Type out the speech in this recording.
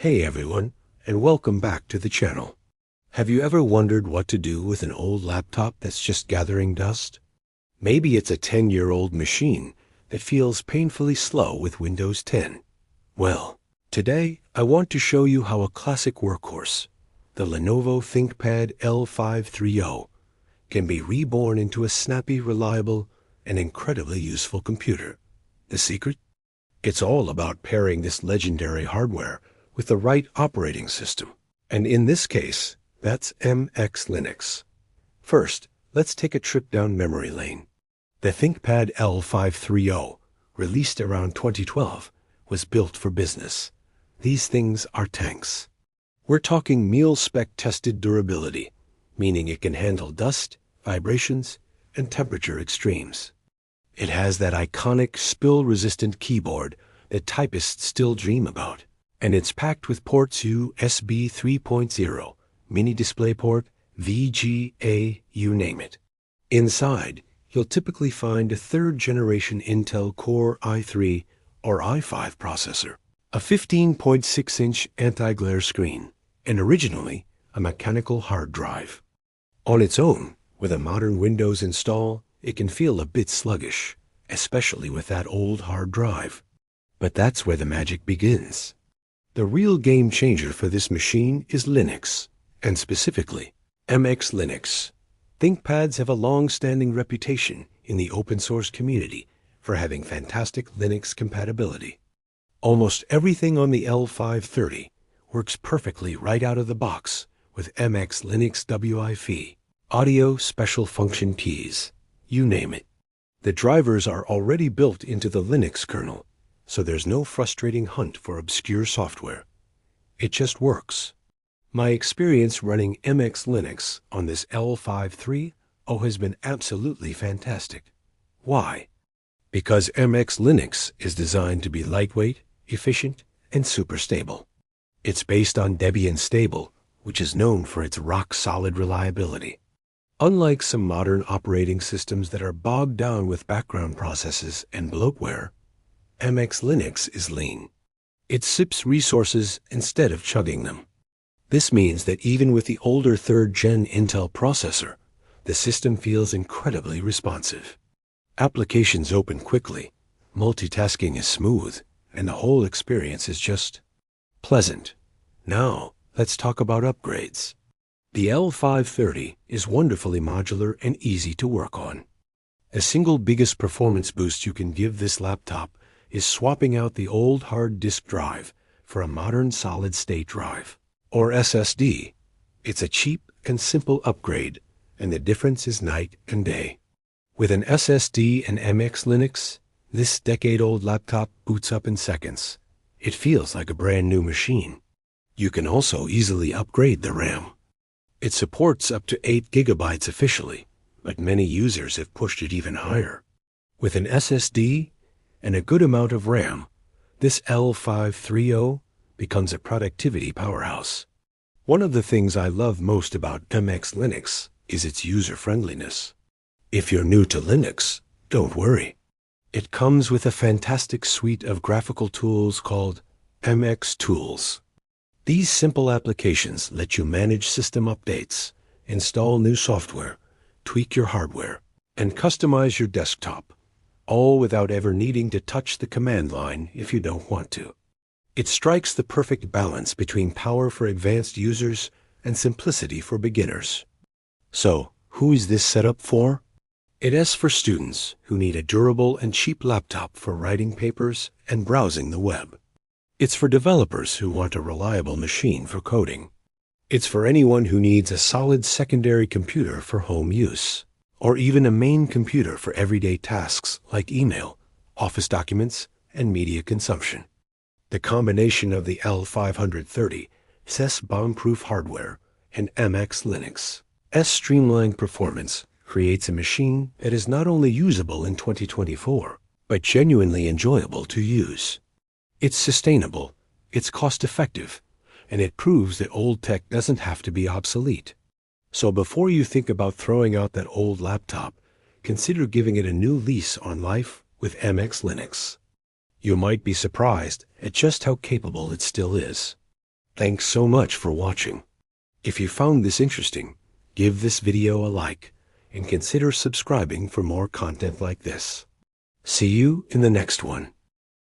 Hey everyone, and welcome back to the channel. Have you ever wondered what to do with an old laptop that's just gathering dust? Maybe it's a 10-year-old machine that feels painfully slow with Windows 10. Well, today I want to show you how a classic workhorse, the Lenovo ThinkPad L530, can be reborn into a snappy, reliable, and incredibly useful computer. The secret? It's all about pairing this legendary hardware with the right operating system. And in this case, that's MX Linux. First, let's take a trip down memory lane. The ThinkPad L530, released around 2012, was built for business. These things are tanks. We're talking mil-spec tested durability, meaning it can handle dust, vibrations, and temperature extremes. It has that iconic spill-resistant keyboard that typists still dream about. And it's packed with ports USB 3.0, mini DisplayPort, VGA, you name it. Inside, you'll typically find a third-generation Intel Core i3 or i5 processor, a 15.6-inch anti-glare screen, and originally a mechanical hard drive. On its own, with a modern Windows install, it can feel a bit sluggish, especially with that old hard drive. But that's where the magic begins. The real game changer for this machine is Linux, and specifically MX Linux. ThinkPads have a long-standing reputation in the open-source community for having fantastic Linux compatibility. Almost everything on the L530 works perfectly right out of the box with MX Linux WiFi, audio special function keys, you name it. The drivers are already built into the Linux kernel, so there's no frustrating hunt for obscure software. It just works. My experience running MX Linux on this L530 has been absolutely fantastic. Why? Because MX Linux is designed to be lightweight, efficient, and super stable. It's based on Debian Stable, which is known for its rock-solid reliability. Unlike some modern operating systems that are bogged down with background processes and bloatware, MX Linux is lean. It sips resources instead of chugging them. This means that even with the older third-gen Intel processor, the system feels incredibly responsive. Applications open quickly, multitasking is smooth, and the whole experience is just pleasant. Now, let's talk about upgrades. The L530 is wonderfully modular and easy to work on. A single biggest performance boost you can give this laptop is swapping out the old hard disk drive for a modern solid-state drive, or SSD. It's a cheap and simple upgrade, and the difference is night and day. With an SSD and MX Linux, this decade-old laptop boots up in seconds. It feels like a brand new machine. You can also easily upgrade the RAM. It supports up to 8 GB officially, but many users have pushed it even higher. With an SSD and a good amount of RAM, this L530 becomes a productivity powerhouse. One of the things I love most about MX Linux is its user-friendliness. If you're new to Linux, don't worry. It comes with a fantastic suite of graphical tools called MX Tools. These simple applications let you manage system updates, install new software, tweak your hardware, and customize your desktop, all without ever needing to touch the command line if you don't want to. It strikes the perfect balance between power for advanced users and simplicity for beginners. So, who is this set up for? It is for students who need a durable and cheap laptop for writing papers and browsing the web. It's for developers who want a reliable machine for coding. It's for anyone who needs a solid secondary computer for home use, or even a main computer for everyday tasks like email, office documents, and media consumption. The combination of the L530, SES bomb-proof hardware, and MX Linux, streamlined performance creates a machine that is not only usable in 2024, but genuinely enjoyable to use. It's sustainable, it's cost-effective, and it proves that old tech doesn't have to be obsolete. So before you think about throwing out that old laptop, consider giving it a new lease on life with MX Linux. You might be surprised at just how capable it still is. Thanks so much for watching. If you found this interesting, give this video a like and consider subscribing for more content like this. See you in the next one.